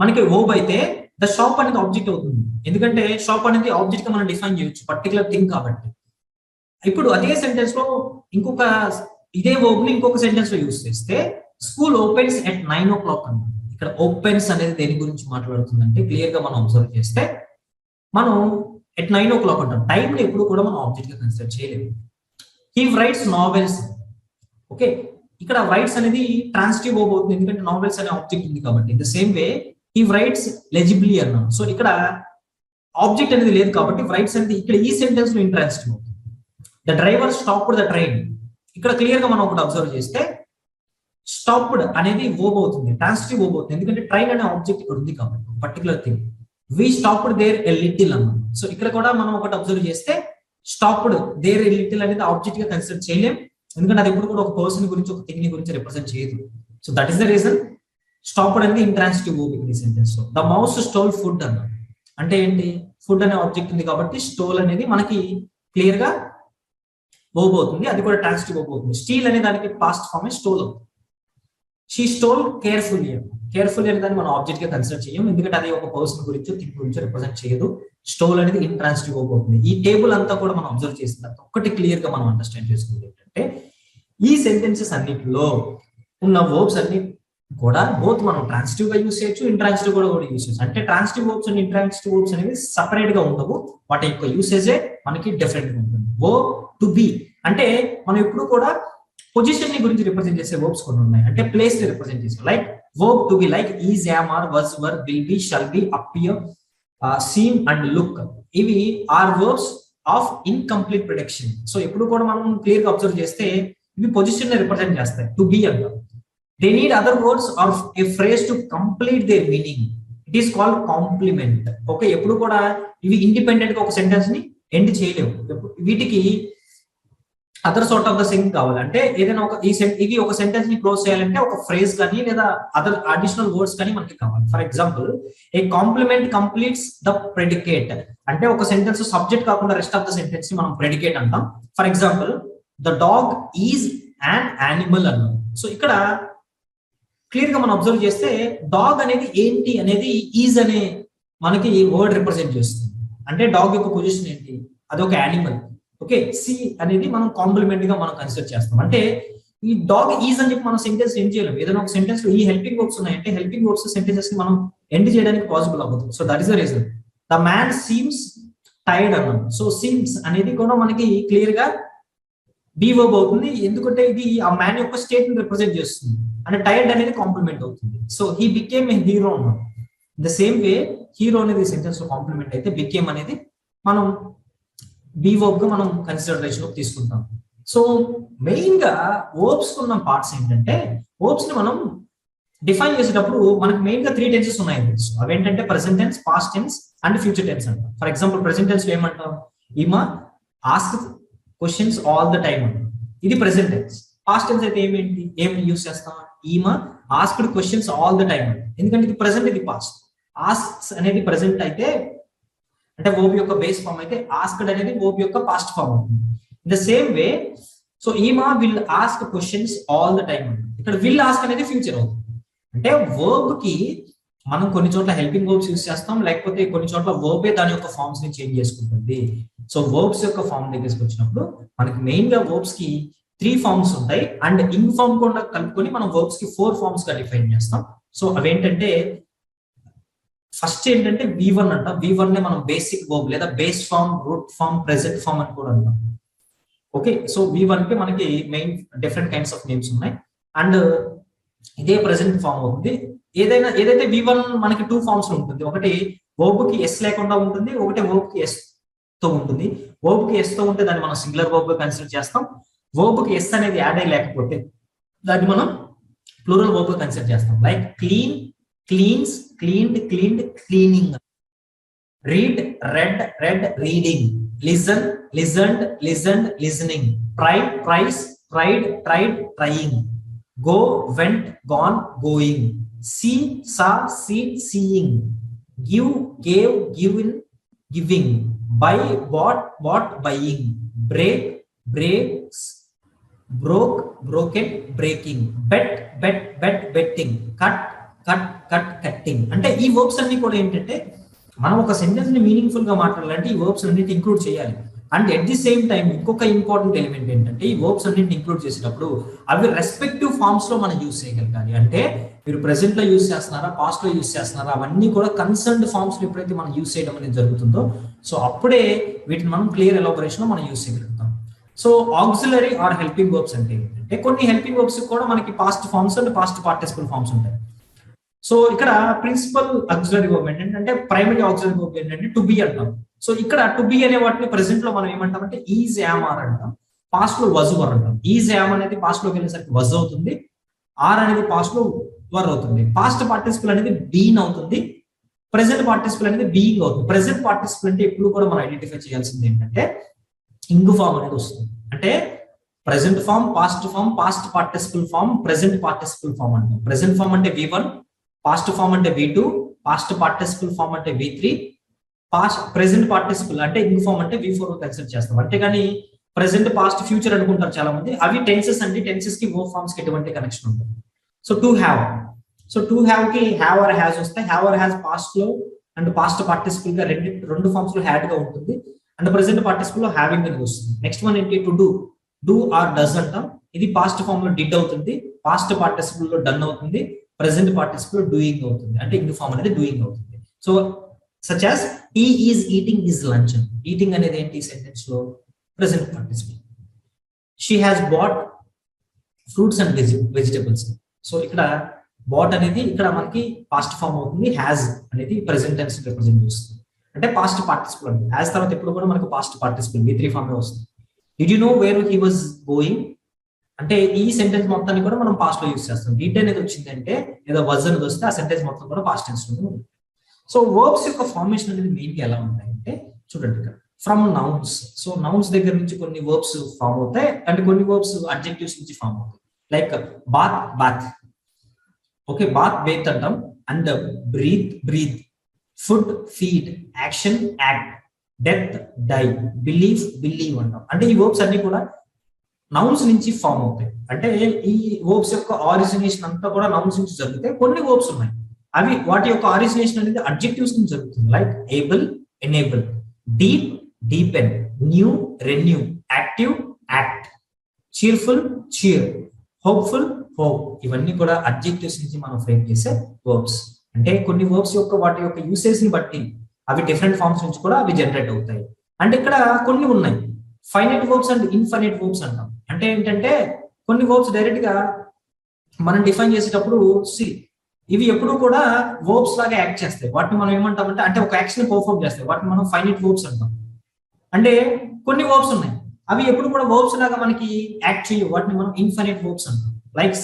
మనకి ఓబ్ అయితే ద షాప్ అనేది ఆబ్జెక్ట్ అవుతుంది, ఎందుకంటే షాప్ అనేది ఆబ్జెక్ట్ గా మనం డిఫైన్ చేయొచ్చు, పర్టికులర్ థింగ్ కాబట్టి. ఇప్పుడు అదే సెంటెన్స్ లో ఇంకొక ఇదే వర్బ్ ని ఇంకొక సెంటెన్స్ లో యూస్ చేస్తే స్కూల్ ఓపెన్స్ ఎట్ 9 o'clock అన్నమాట. ఇక్కడ ఓపెన్స్ అనేది దేని గురించి మాట్లాడుతుందంటే క్లియర్ గా మనం అబ్జర్వ్ చేస్తే మనం ఎట్ 9 o'clock అంటాం. టైం ని ఎప్పుడు కూడా మనం ఆబ్జెక్ట్ గా కన్సిడర్ చేయలేము. He writes novels. ఓకే, ఇక్కడ రైట్స్ అనేది ట్రాన్సిటివ్ వర్బ్ అవుతుంది, ఎందుకంటే నావెల్స్ అనే ఆబ్జెక్ట్ ఉంది కాబట్టి. The same way he writes legibly అన్నాం. సో ఇక్కడ ఆబ్జెక్ట్ అనేది లేదు కాబట్టి రైట్స్ అనేది ఇక్కడ ఈ సెంటెన్స్ లో ఇంట్రాన్సిటివ్ అవుతుంది. The driver stopped the train. ఇక్కడ క్లియర్ గా మనం ఒకటి అబ్జర్వ్ చేస్తే స్టాప్డ్ అనేది వర్బ్ అవుతుంది, ట్రాన్సిటివ్ వర్బ్ అవుతుంది, ఎందుకంటే ట్రైన్ అనే ఆబ్జెక్ట్ ఇక్కడ ఉంది కాబట్టి particular thing. We stopped there a little అన్నాం. సో ఇక్కడ కూడా మనం ఒకటి అబ్జర్వ్ చేస్తే స్టాప్డ్ దేర్ ఎ లిటిల్ అనేది ఆబ్జెక్ట్ గా కన్సిడర్ చేయలేం, ఎందుకంటే అది ఎప్పుడు కూడా ఒక పర్సన్ గురించి ఒక థింగ్ గురించి రిప్రజెంట్ చేయదు. So that is the reason stopped అనేది ఇంట్రాన్సిటివ్ వర్బ్ ఇక్కడ ఈ సెంటెన్స్ లో. ద మౌస్ స్టోల్ ఫుడ్ అన్నాం. అంటే ఏంటి, ఫుడ్ అనే ఆబ్జెక్ట్ ఉంది కాబట్టి స్టోల్ అనేది మనకి క్లియర్ గా వర్బ్ అవుతుంది, అది కూడా ట్రాన్సిటివ్ వర్బ్ అవుతుంది. స్టీల్ అనే దానికి పాస్ట్ ఫామ్ స్టోల్ అవుతుంది. She stole carefully. కేర్ఫుల్లీ అనే దాన్ని మనం ఆబ్జెక్ట్ గా కన్సిడర్ చేయం, ఎందుకంటే అది ఒక పర్సన్ గురించో థింగ్ గురించో రిప్రజెంట్ చేయదు. స్టోల్ అనేది ఇంట్రాన్సిటివ్ వర్బ్ అవుతుంది. ఈ టేబుల్ అంతా కూడా మనం అబ్జర్వ్ చేసిన తర్వాత ఒకటి క్లియర్ గా మనం అండర్స్టాండ్ చేసుకుంది ఏంటంటే ఈ సెంటెన్సెస్ అన్నిటిలో ఉన్న వర్బ్స్ అన్ని కూడా బోత్ మనం ట్రాన్సిటివ్ గా యూస్ చేయొచ్చు, ఇంట్రాన్సిటివ్ కూడా యూస్ చేయొచ్చు. అంటే transitive verbs and intransitive verbs అనేవి సపరేట్ గా ఉండవు, వాటి యొక్క యూసేజే మనకి డిఫరెంట్ గా ఉంటుంది. వర్బ్ టు బి అంటే మనం ఎప్పుడు కూడా పొజిషన్ ని గురించి రిప్రజెంట్ చేసే వర్బ్స్ కొన్ని ఉన్నాయి, అంటే ప్లేస్ ని రిప్రజెంట్ చేసే. Like verb to be like is, am, are, was, were, will be, shall be, appear, seem and look. ఇవి are verbs of incomplete prediction. So ఎప్పుడు కూడా మనం క్లియర్ గా అబ్జర్వ్ చేస్తే ఇవి పొజిషన్ ని రిప్రజెంట్ చేస్తాయి, టు బి అంటాం. They need other words or a phrase to complete their meaning. It is called complement. Okay, ఎప్పుడు కూడా ఇవి ఇండిపెండెంట్ గా ఒక సెంటెన్స్ ని ఎండ్ చేయలేవు, వీటికి other sort of the Singh కావాలి. అంటే ఏదైనా ఒక ఇవి ఒక సెంటెన్స్ ని క్లోజ్ చేయాలంటే ఒక ఫ్రేజ్ కానీ లేదా అదర్ అడిషనల్ వర్డ్స్ కానీ మనకి కావాలి. For example a complement completes the predicate. అంటే ఒక సెంటెన్స్ సబ్జెక్ట్ కాకుండా రెస్ట్ ఆఫ్ ద సెంటెన్స్ ని మనం ప్రెడికేట్ అంటాం. For example the dog is an animal అన్నాం. సో ఇక్కడ క్లియర్ గా మనం అబ్జర్వ్ చేస్తే డాగ్ అనేది ఏంటి అనేది ఈజ్ అనే మనకి వర్డ్ రిప్రజెంట్ చేస్తుంది. అంటే డాగ్ యొక్క పొజిషన్ ఏంటి, అదొక యానిమల్. ఓకే, సి అనేది మనం కాంప్లిమెంట్ గా మనం కన్సిడర్ చేస్తాం. అంటే ఈ డాగ్ ఈజ్ అని చెప్పి మనం సెంటెన్స్ ఎండ్ చేయలేము. ఏదైనా ఒక సెంటెన్స్ లో ఈ హెల్పింగ్ వర్బ్స్ ఉన్నాయంటే హెల్పింగ్ వర్బ్స్ సెంటెన్సెస్ ని మనం ఎండ్ చేయడానికి పాసిబుల్ అవ్వదు. So that is the reason. The man seems tired అన్నాం. సో సీమ్స్ అనేది కూడా మనకి క్లియర్ గా బి వర్బ్ అవుతుంది, ఎందుకంటే ఇది ఆ మ్యాన్ యొక్క స్టేట్ ని రిప్రజెంట్ చేస్తుంది. అంటే టైర్డ్ అనేది కాంప్లిమెంట్ అవుతుంది. So he became a hero అన్నాం. ద సేమ్ వే హీరో అనేది సెంటెన్స్ లో కాంప్లిమెంట్ అయితే బికేమ్ అనేది మనం బి వర్బ్ గా మనం కన్సిడరేషన్ లో తీసుకుంటాం. సో మెయిన్ గా వర్బ్స్ ఉన్న పార్ట్స్ ఏంటంటే వర్బ్స్ ని మనం డిఫైన్ చేసేటప్పుడు మనకి మెయిన్ గా 3 టెన్సెస్ ఉన్నాయి. అవేంటంటే present tense, past tense and future tense అంటాం. ఫర్ ఎగ్జాంపుల్ ప్రెసెంట్ టెన్స్ లో ఏమంటాం, Emma ask questions all the time అంటాం, ఇది ప్రెసెంట్ టెన్స్. పాస్ట్ టెన్స్ అయితే ఏం యూస్ చేస్తాం, Emma asked questions all the time అంటాం, ఎందుకంటే ఇది ప్రెసెంట్, ఇది పాస్ట్. ఆస్క్స్ అనేది ప్రెసెంట్ అయితే అంటే వర్బ్ యొక్క బేస్ ఫామ్ అయితే ఆస్క్డ్ అనేది వర్బ్ యొక్క పాస్ట్ ఫామ్ అవుతుంది. In the same way so Emma will ask questions all the time. ఇక్కడ విల్ ఆస్క్ అనేది ఫ్యూచర్ అవుతుంది. అంటే వర్బ్ కి మనం కొన్ని చోట్ల హెల్పింగ్ వర్బ్స్ యూస్ చేస్తాం, లేకపోతే కొన్ని చోట్ల వర్బే దాని యొక్క ఫార్మ్స్ ని చేంజ్ చేసుకుంటుంది. సో వర్బ్స్ యొక్క ఫామ్ దగ్గరికి వచ్చినప్పుడు మనకి మెయిన్ గా వర్బ్స్ కి 3 ఫార్మ్స్ ఉంటాయి అండ్ ఇంగ్ ఫార్మ్ కూడా కలుపుకొని మనం వర్బ్స్ కి 4 ఫార్మ్స్ గా డిఫైన్ చేస్తాం. సో అవేంటంటే ఫస్ట్ ఏంటంటే V1 అంట. V1 నే మనం బేసిక్ వర్బ్ లేదా base form, root form, present form అని కూడా అంటాం. ఓకే, సో V1 కి మనకి main different kinds of names ఉన్నాయి అండ్ ఇదే ప్రెజెంట్ ఫార్మ్ అవుతుంది. ఏదైతే V1 మనకి 2 ఫార్మ్స్ లో ఉంటుంది, ఒకటి వర్బ్ కి ఎస్ లేకుండా ఉంటుంది, ఒకటి వర్బ్ కి ఎస్ తో ఉంటుంది. వర్బ్ కి ఎస్ తో ఉంటే దాన్ని మనం సింగులర్ వర్బ్ గా కన్సిడర్ చేస్తాం. వర్బ్ కి ఎస్ అనేది యాడ్ అయ్యి లేకపోతే దాన్ని మనం ప్లూరల్ వర్బ్ గా కన్సిడర్ చేస్తాం. Like clean, cleans, cleaned, cleaned, cleaning. Read, read, read, reading. Listen, listened, listened, listening. Try, tries, tried, tried, trying. Go, went, gone, going. See, saw, seed, seeing. Give, gave, given, giving. Buy, bought, bought, buying. Break, breaks, broke, broken, breaking, bet, bet, bet, betting, cut, cut, cut, cutting. అంటే ఈ verbs అన్ని కూడా ఏంటంటే మనం ఒక sentence ని meaningful గా మాట్లాడాలంటే ఈ వర్బ్స్ అన్నిటి ఇంక్లూడ్ చేయాలి. And at the same time ఇంకొక ఇంపార్టెంట్ ఎలిమెంట్ ఏంటంటే ఈ వర్బ్స్ అన్నింటిని ఇంక్లూడ్ చేసేటప్పుడు అవి రెస్పెక్టివ్ ఫార్మ్స్ లో మనం యూస్ చేయగలగాలి. అంటే మీరు ప్రెసెంట్ లో యూస్ చేస్తున్నారా, పాస్ట్ లో యూస్ చేస్తున్నారా, అవన్నీ కూడా కన్సర్న్డ్ ఫార్మ్స్ లో ఎప్పుడైతే మనం యూస్ చేయడం అనేది జరుగుతుందో సో అప్పుడే వీటిని మనం క్లియర్ ఎలాబరేషన్ లో మనం యూస్ చేయగలుగుతాం. So auxiliary or helping verbs అంటే ఏంటంటే కొన్ని హెల్పింగ్ వర్బ్స్ కూడా మనకి past forms and past participle forms ఉంటాయి. సో ఇక్కడ ప్రిన్సిపల్ ఆక్సిలరీ వర్బ్ ఏంటంటే ప్రైమరీ ఆక్సిలరీ వర్బ్ ఏంటంటే టు బి అంటాం. సో ఇక్కడ టు బి అనే వాటిని ప్రెసెంట్ లో మనం ఏమంటాం అంటే ఈజ్ యామ్ ఆర్ అంటాం, పాస్ట్ లో వజ్ వర్ అంటాం. ఈజ్ యామ్ అనేది పాస్ట్ లోకి వెళ్ళేసరికి వజ్ అవుతుంది, ఆర్ అనేది పాస్ట్ లో వర్ అవుతుంది, పాస్ట్ పార్టిసిపల్ అనేది బీన్ అవుతుంది, ప్రెసెంట్ పార్టిసిపల్ అనేది బీయింగ్ అవుతుంది. ప్రెసెంట్ పార్టిసిపల్ అంటే ఎప్పుడు కూడా మనం ఐడెంటిఫై చేయాల్సింది ఏంటంటే ఇంగ్ ఫామ్ అనేది వస్తుంది. అంటే present form, past form, past participle form, present participle form అంటాం. ప్రెసెంట్ ఫామ్ అంటే V1, పాస్ట్ ఫామ్ అంటే V2, పాస్ట్ పార్టిసిపల్ ఫామ్ అంటే V3, పాస్ట్ ప్రెసెంట్ పార్టిసిపల్ అంటే ఇంగ్ ఫామ్ అంటే V4 కన్సిడర్ చేస్తాం. అంతేగాని ప్రెసెంట్, పాస్ట్, ఫ్యూచర్ అనుకుంటారు చాలా మంది. అవి టెన్సెస్ అంటే టెన్సెస్ కి వర్బ్ ఫార్మ్స్ కి ఎటువంటి కనెక్షన్ ఉంటుంది. So to have, so to have కి హ్యావ్ ఆర్ హ్యాస్ వస్తాయి. హ్యావ్ ఆర్ హ్యాస్ పాస్ట్ లో అండ్ పాస్ట్ పార్టిసిపల్ గా రెండు ఫార్మ్స్ లో హ్యాడ్ గా ఉంటుంది అండ్ ప్రెసెంట్ పార్టిసిపల్ లో హ్యావింగ్ అనేది వస్తుంది. నెక్స్ట్ వన్ ఏంటి to do, do or does అంటాం. ఇది పాస్ట్ ఫామ్ లో డిడ్ అవుతుంది, పాస్ట్ పార్టిసిపల్ లో డన్ అవుతుంది, ప్రెసెంట్ పార్టిసిపల్ డూయింగ్ అవుతుంది. అంటే ఇంగ్ ఫామ్ అనేది డూయింగ్ అవుతుంది. So such as he is eating his lunch. Eating అనేది ఏంటి సెంటెన్స్ లో present participle. she has bought fruits and vegetables. So ఇక్కడ బాట్ అనేది ఇక్కడ మనకి పాస్ట్ ఫామ్ అవుతుంది, హ్యాస్ అనేది ప్రెసెంట్ టెన్స్ రిప్రజెంట్ చేస్తుంది. అంటే పాస్ట్ పార్టిసిపల్ అండి. హ్యాస్ తర్వాత ఎప్పుడు కూడా మనకు పాస్ట్ పార్టిసిపల్ V3 ఫామ్ వస్తుంది. Did you know where he was going అంటే ఈ సెంటెన్స్ మొత్తాన్ని కూడా మనం పాస్ట్ లో యూస్ చేస్తాం. డిడ్ అనేది వచ్చిందంటే లేదా వజ్ అనేది వస్తే ఆ సెంటెన్స్ మొత్తం కూడా పాస్ట్ టెన్స్ లో ఉంటుంది. సో వర్బ్స్ యొక్క ఫార్మేషన్ అనేది మెయిన్ గా ఎలా ఉంటాయంటే చూడండి ఇక్కడ ఫ్రమ్ నౌన్స్. సో నౌన్స్ దగ్గర నుంచి కొన్ని వర్బ్స్ ఫామ్ అవుతాయి అంటే కొన్ని వర్బ్స్ అడ్జెక్టివ్స్ నుంచి ఫామ్ అవుతాయి. Like bath, bath, okay, bath bathe అంటాం. And breath, breathe, food, feed, action, act, death, die, believe, believe అంటాం. అంటే ఈ వర్బ్స్ అన్ని కూడా నౌన్స్ నుంచి ఫామ్ అవుతాయి. అంటే ఈ వర్బ్స్ యొక్క ఆరిజినేషన్ అంతా కూడా నౌన్స్ నుంచి జరుగుతాయి. కొన్ని వర్బ్స్ ఉన్నాయి అవి వాటి యొక్క ఆరిజినేషన్ అనేది అడ్జెక్టివ్స్ నుంచి జరుగుతుంది. Like able, enable, deep, deepen, new, renew, active, act, cheerful, cheer, hopeful, hope. ఇవన్నీ కూడా అడ్జెక్టివ్స్ నుంచి మనం ఫ్రేమ్ చేసే వర్బ్స్. అంటే కొన్ని వర్బ్స్ యొక్క వాటి యొక్క యూసేజ్ ని బట్టి అవి డిఫరెంట్ ఫార్మ్స్ నుంచి కూడా అవి జనరేట్ అవుతాయి. అంటే ఇక్కడ కొన్ని ఉన్నాయి finite verbs and infinite verbs అంటాం. అంటే ఏంటంటే కొన్ని వర్బ్స్ డైరెక్ట్ గా మనం డిఫైన్ చేసేటప్పుడు ఇవి ఎప్పుడు కూడా వర్బ్స్ లాగా యాక్ట్ చేస్తాయి. వాటిని మనం ఏమంటామంటే అంటే ఒక యాక్షన్ పర్ఫార్మ్ చేస్తాయి. వాటిని మనం ఫైనైట్ వర్బ్స్ అంటాం. అంటే కొన్ని వర్బ్స్ ఉన్నాయి అవి ఎప్పుడు కూడా వర్బ్స్ లాగా మనకి యాక్ట్ చేయవు. వాటిని మనం ఇన్ఫైనైట్ వర్బ్స్ అంటాం. Like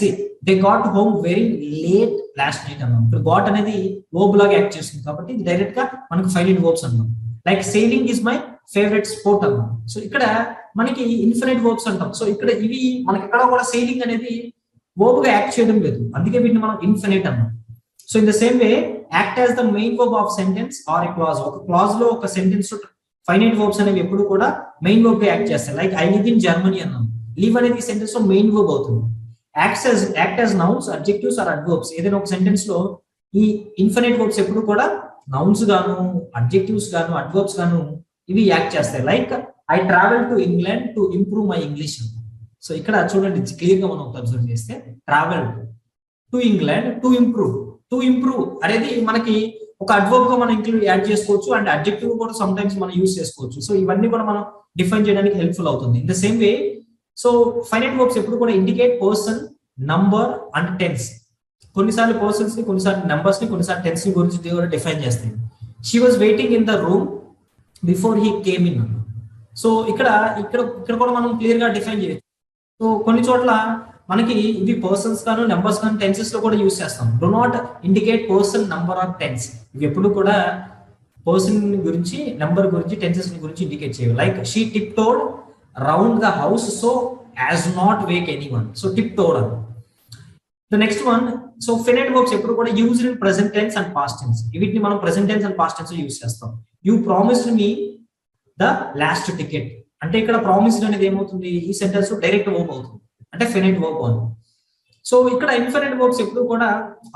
they got home very late last night అన్నాం. ఇప్పుడు గాట్ అనేది వర్బ్ లాగా యాక్ట్ చేస్తుంది కాబట్టి ఇది డైరెక్ట్ గా మనకి ఫైనైట్ వర్బ్స్ అన్నాం. Like sailing is my favourite sport అన్నాం. సో ఇక్కడ మనకి ఇన్ఫైనైట్ వర్బ్స్ అంటాం. సో ఇక్కడ ఇవి మనకి ఎక్కడ కూడా సేలింగ్ అనేది వర్బ్ గా యాక్ట్ చేయడం లేదు, అందుకే వీటిని మనం ఇన్ఫైనైట్ అన్నాం. So in the same way act as the main verb of sentence or a clause. ఒక క్లాజ్ లో ఒక సెంటెన్స్ ఫైనైట్ వర్బ్స్ అనేవి ఎప్పుడు కూడా మెయిన్ వర్బ్ గా యాక్ట్ చేస్తాయి. Like I live in Germany అన్నాం. లివ్ అనేది సెంటెన్స్ లో మెయిన్ వర్బ్ అవుతుంది. Act as nouns, adjectives or adverbs. ఏదైనా ఒక సెంటెన్స్ లో ఈ ఇన్ఫైనైట్ వర్బ్స్ ఎప్పుడు కూడా నౌన్స్ గాను, అడ్జెక్టివ్స్ గాను, అడ్వర్బ్స్ గాను ఇవి యాక్ట్ చేస్తాయి. Like I travel to England to improve my English. So ఇక్కడ చూడండి క్లియర్ గా మనం అబ్జర్వ్ చేస్తే travel to England to improve. To improve అనేది మనకి ఒక అడ్వర్బ్ గా మనం ఇంక్లూడ్ యాడ్ చేసుకోవచ్చు అండ్ అడ్జెక్టివ్ కూడా సమ్ టైమ్స్ మనం యూస్ చేసుకోవచ్చు. సో ఇవన్నీ కూడా మనం డిఫైన్ చేయడానికి హెల్ప్ఫుల్ అవుతుంది. In the same way so finite verbs ఎప్పుడు కూడా indicate person, number and tense. కొన్నిసార్లు పర్సన్స్ ని, కొన్నిసార్లు నెంబర్స్ ని, కొన్నిసార్లు టెన్స్ ని గురించి డిఫైన్ చేస్తాయి. She was waiting in the room before he came in. So ఇక్కడ కూడా మనం క్లియర్ గా డిఫైన్ చేయొచ్చు. సో కొన్ని చోట్ల మనకి ఇవి పర్సన్స్ గాను, నెంబర్స్ గాను, టెన్సెస్ లో కూడా యూస్ చేస్తాం. Do not indicate person, number or tense. ఇవి ఎప్పుడు కూడా పర్సన్ గురించి, నెంబర్ గురించి, టెన్సెస్ గురించి ఇండికేట్ చేయవు. Like she tiptoed round the house so as not wake anyone. So tiptoed అని. The next one so finite verbs ఎప్పుడు కూడా used in present tense and past tense. వీటిని మనం present tense and past tense use చేస్తాం. You promised me the last ticket. అంటే ఇక్కడ promised అనేది ఏమవుతుంది ఈ సెంటెన్స్ లో డైరెక్ట్ వర్బ్ అవుతుంది అంటే ఫినైట్ వర్బ్ అని. సో ఇక్కడ ఇన్ఫినైట్ వర్బ్స్ ఎప్పుడు కూడా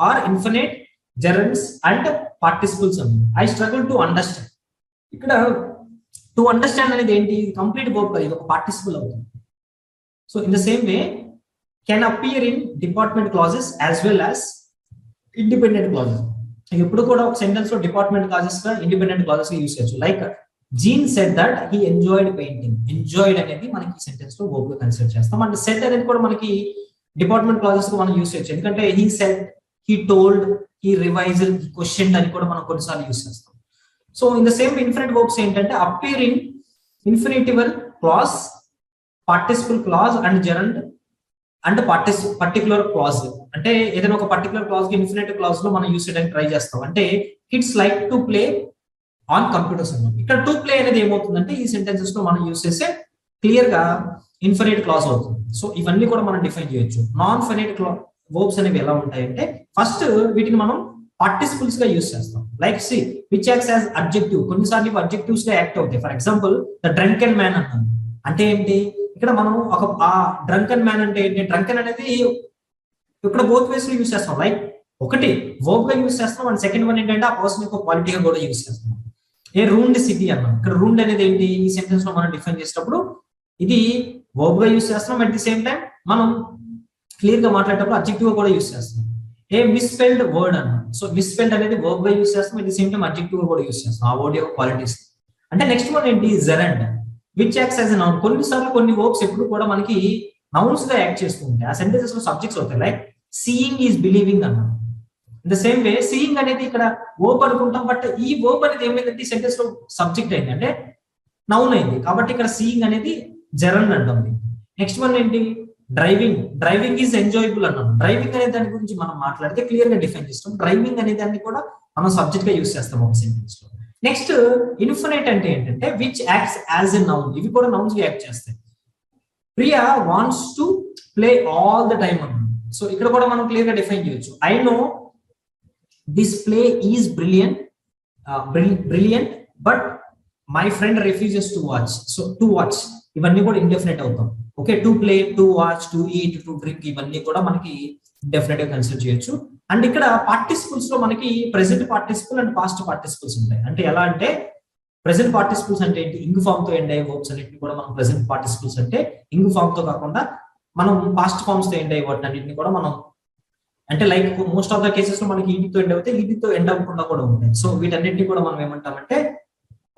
are infinite gerunds and participles అని. I struggle to understand. ఇక్కడ టు అండర్స్టాండ్ అనేది ఏంటి కంప్లీట్ వర్బ్ ఇది ఒక పార్టిసిపుల్ అవుతుంది. So in the same way can appear in dependent clauses as well as independent clauses. ఎప్పుడు కూడా ఒక సెంటెన్స్ లో డిపార్ట్మెంట్ క్లాజెస్ గా ఇండిపెండెంట్ క్లాజెస్ గా యూస్ చేయొచ్చు. Like Jean said that he enjoyed painting. Enjoyed అనేది మనకి సెంటెన్స్ లో వర్బ్ గా కన్సిడర్ చేస్తాం. అండ్ సెడ్ అనేది కూడా మనకి డిపార్ట్మెంట్ క్లాజెస్ గా మనం యూస్ చేయొచ్చు. ఎందుకంటే he said, he told, he revised, he questioned అని కూడా మనం కొన్నిసార్లు యూస్ చేస్తాం. So in the same infinite verbs ఏంటంటే appear in infinitival clause, participle clause and gerund and particular clause. అంటే ఏదైనా ఒక పర్టికులర్ క్లాజ్ కి ఇన్ఫినిటివ్ క్లాజ్ లో మనం యూస్ చేయడానికి ట్రై చేస్తాం. అంటే kids like to play on computers అన్నమాట. ఇక్కడ టు ప్లే అనేది ఏమవుతుందంటే ఈ సెంటెన్సెస్ లో మనం యూస్ చేసే క్లియర్ గా ఇన్ఫినిట్ క్లాజ్ అవుతుంది. సో ఇవన్నీ కూడా మనం డిఫైన్ చేయొచ్చు. నాన్ ఫినైట్ వర్బ్స్ అనేవి ఎలా ఉంటాయంటే ఫస్ట్ వీటిని మనం పార్టిసిపుల్స్ గా యూస్ చేస్తాం. Like see which acts as adjective. కొన్నిసార్లు ఇవి అడ్జెక్టివ్స్ గా యాక్ట్ అవుతాయి. For example the drunken man అన్నాను అంటే ఏంటి ఇక్కడ మనం ఒక ఆ డ్రంకెన్ మ్యాన్ అంటే ఏంటి డ్రంకెన్ అనేది ఇక్కడ బోత్ వేస్ లో యూస్ చేస్తాం. లైక్ ఒకటి వర్బ్ గా యూస్ చేస్తాం అండ్ సెకండ్ వన్ ఏంటంటే ఆ పర్సన్ యొక్క క్వాలిటీగా కూడా యూస్ చేస్తాం. ఏ రూమ్డ్ సిటీ అన్నాం. ఇక్కడ రూమ్డ్ అనేది ఏంటి ఈ సెంటెన్స్ లో మనం డిఫైన్ చేసేటప్పుడు ఇది వర్బ్ గా యూస్ చేస్తాం. అట్ ది సేమ్ టైం మనం క్లియర్ గా మాట్లాడేటప్పుడు అడ్జెక్టివ్ గా కూడా యూస్ చేస్తాం. ఏ మిస్స్పెల్డ్ వర్డ్ అన్నాం. సో మిస్స్పెల్డ్ అనేది వర్బ్ గా యూస్ చేస్తాం. At the same time adjective గా కూడా యూస్ చేస్తాం ఆ వర్డ్ యొక్క క్వాలిటీస్. అంటే నెక్స్ట్ వన్ ఏంటి gerund which acts as a noun. కొన్నిసార్లు కొన్ని వర్బ్స్ ఎప్పుడు కూడా మనకి నౌన్స్ గా యాక్ట్ చేస్తూ ఉంటాయి. ఆ సెంటెన్సెస్ లో సబ్జెక్ట్స్ అవుతాయి. లైక్ సీయింగ్ ఈజ్ బిలీవింగ్ అన్నాం. In the same way seeing అనేది ఇక్కడ వర్బ్ అనుకుంటాం. బట్ ఈ వర్బ్ అనేది ఏమైందంటే ఈ సెంటెన్స్ లో సబ్జెక్ట్ అయింది అంటే నౌన్ అయింది. కాబట్టి ఇక్కడ సీయింగ్ అనేది జెరండ్ అంటాం. నెక్స్ట్ వన్ ఏంటి డ్రైవింగ్. డ్రైవింగ్ ఈజ్ ఎంజాయబుల్ అన్నాం. డ్రైవింగ్ అనే దాని గురించి మనం మాట్లాడితే క్లియర్ గా డిఫైన్ చేస్తాం. డ్రైవింగ్ అనే దాన్ని కూడా మనం సబ్జెక్ట్ గా యూస్ చేస్తాం ఒక సెంటెన్స్ లో. నెక్స్ట్ ఇన్ఫినైట్ అంటే ఏంటంటే which acts as a noun. ఇవి కూడా నౌన్స్ గా యాక్ట్ చేస్తాయి. Priya wants to play all the time అన్నాం. సో ఇక్కడ కూడా మనం క్లియర్ గా డిఫైన్ చేయొచ్చు. I know this play is brilliant but my friend refuses to watch. So to watch ఇవన్నీ కూడా ఇండెఫినెట్ అవుతాం. Okay to play, to watch, to eat, to drink ఇవన్నీ కూడా మనకి డెఫినెట్ గా కన్సిడర్ చేయొచ్చు. అండ్ ఇక్కడ పార్టిసిపుల్స్ లో మనకి present participle and past participles ఉంటాయి. అంటే ఎలా అంటే ప్రెసెంట్ పార్టిసిపుల్స్ అంటే ఏంటి ఇంగ్ ఫామ్ తో ఎండ్ అయ్యే వర్బ్స్ అన్నింటిని కూడా మనం ప్రెసెంట్ పార్టిసిపుల్స్ అంటే ఇంగ్ ఫామ్ తో కాకుండా మనం పాస్ట్ ఫామ్స్ తో ఎండ్ అయ్యే వాటిని అన్నింటిని కూడా మనం అంటే like most of the cases లో మనకి ఈటీతో ఎండ్ అవుతాయి, ఈటీతో ఎండ్ అవ్వకుండా కూడా ఉంటాయి. సో వీటన్నింటినీ కూడా మనం ఏమంటామంటే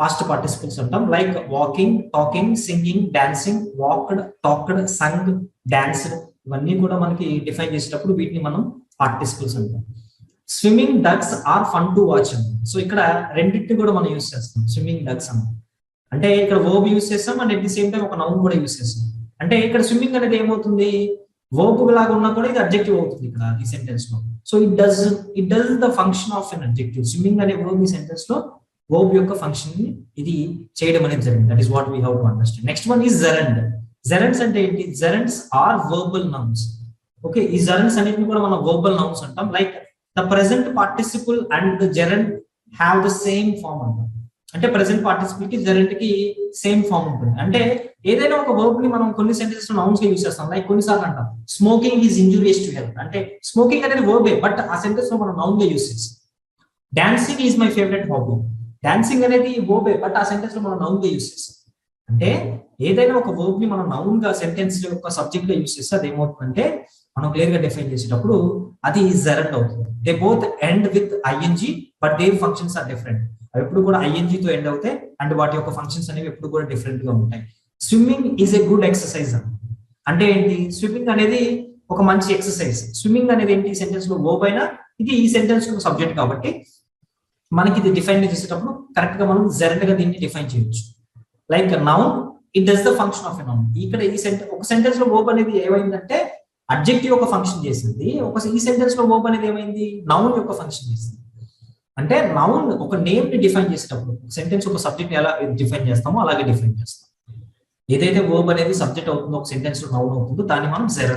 పాస్ట్ పార్టిసిపుల్స్ అంటాం. Like walking, talking, singing, dancing, walked, talked, sung, danced ఇవన్నీ కూడా మనకి డిఫైన్ చేసేటప్పుడు వీటిని మనం పార్టిసిపుల్స్ అంటాం. Swimming ducks are fun to watch అండి. సో ఇక్కడ రెండింటిని కూడా మనం యూస్ చేస్తాం. స్విమ్మింగ్ డక్స్ అంటే ఇక్కడ వర్బ్ యూస్ చేస్తాం and at the same time ఒక నౌన్ కూడా యూస్ చేస్తాం. అంటే ఇక్కడ స్విమ్మింగ్ అనేది ఏమవుతుంది వర్బ్ లాగా ఉన్నా కూడా ఇది అడ్జెక్టివ్ అవుతుంది ఇక్కడ ఈ సెంటెన్స్ లో. So it does the function of an adjective. Swimming అనే వర్బ్ ఈ సెంటెన్స్ లో వర్బ్ యొక్క ఫంక్షన్ ని ఇది చేయడం అనేది జరిగింది. That is what we have to understand. Next one is gerund. Gerunds అంటే ఏంటి gerunds are verbal nouns. Okay ఈ జెరండ్స్ అనేది కూడా మనం వర్బల్ నౌన్స్ అంటాం. Like the present participle and the gerund have the same form అంటాం. అంటే present participle కి జెరండ్ కి సేమ్ ఫామ్ ఉంటుంది. అంటే ఏదైనా ఒక వర్బ్ ని మనం కొన్ని సెంటెన్సెస్ లో నౌన్స్ గా యూస్ చేస్తాం. లైక్ కొన్నిసార్లు అంటాం smoking is injurious to health. అంటే స్మోకింగ్ అనేది వర్బే బట్ ఆ సెంటెన్స్ లో మనం నౌన్ గా యూస్ చేస్తాం. Dancing is my favourite hobby. Dancing అనేది వర్బే బట్ ఆ సెంటెన్స్ లో మనం నౌన్ గా యూస్ చేస్తాం. అంటే ఏదైనా ఒక వర్బ్ ని మనం నౌన్ గా సెంటెన్స్ యొక్క సబ్జెక్ట్ గా యూస్ చేస్తే అది ఏమవుతుందంటే మనం క్లియర్ గా డిఫైన్ చేసేటప్పుడు అది జెరండ్ అవుతుంది. They both end with ING but their functions are different. అవి ఎప్పుడు కూడా ఐఎన్జి తో ఎండ్ అవుతాయి అండ్ వాటి యొక్క ఫంక్షన్స్ అనేవి ఎప్పుడు కూడా డిఫరెంట్ గా ఉంటాయి. Swimming is a good exercise అంటే ఏంటి స్విమ్మింగ్ అనేది ఒక మంచి ఎక్సర్సైజ్. స్విమ్మింగ్ అనేది ఏంటి ఈ సెంటెన్స్ లో వర్బ్ అయినా ఇది ఈ సెంటెన్స్ లో సబ్జెక్ట్ కాబట్టి మనకి ఇది డిఫైన్ చేసేటప్పుడు కరెక్ట్ గా మనం జెరండ్ గా దీన్ని డిఫైన్ చేయొచ్చు. Like noun it does the function of a noun. ఇక్కడ ఈ ఒక సెంటెన్స్ లో వర్బ్ అనేది ఏమైందంటే అడ్జెక్టివ్ యొక్క ఫంక్షన్ చేసింది. ఈ సెంటెన్స్ లో వర్బ్ అనేది ఏమైంది నౌన్ యొక్క ఫంక్షన్ చేసింది. అంటే నౌన్ ఒక నేమ్ ని డిఫైన్ చేసేటప్పుడు సెంటెన్స్ ఒక సబ్జెక్ట్ ఎలా డిఫైన్ చేస్తామో అలాగే డిఫైన్ చేస్తాం. ఏదైతే వర్బ్ అనేది సబ్జెక్ట్ అవుతుందో ఒక సెంటెన్స్ లో నౌన్ అవుతుందో దాన్ని మనం జెరండ్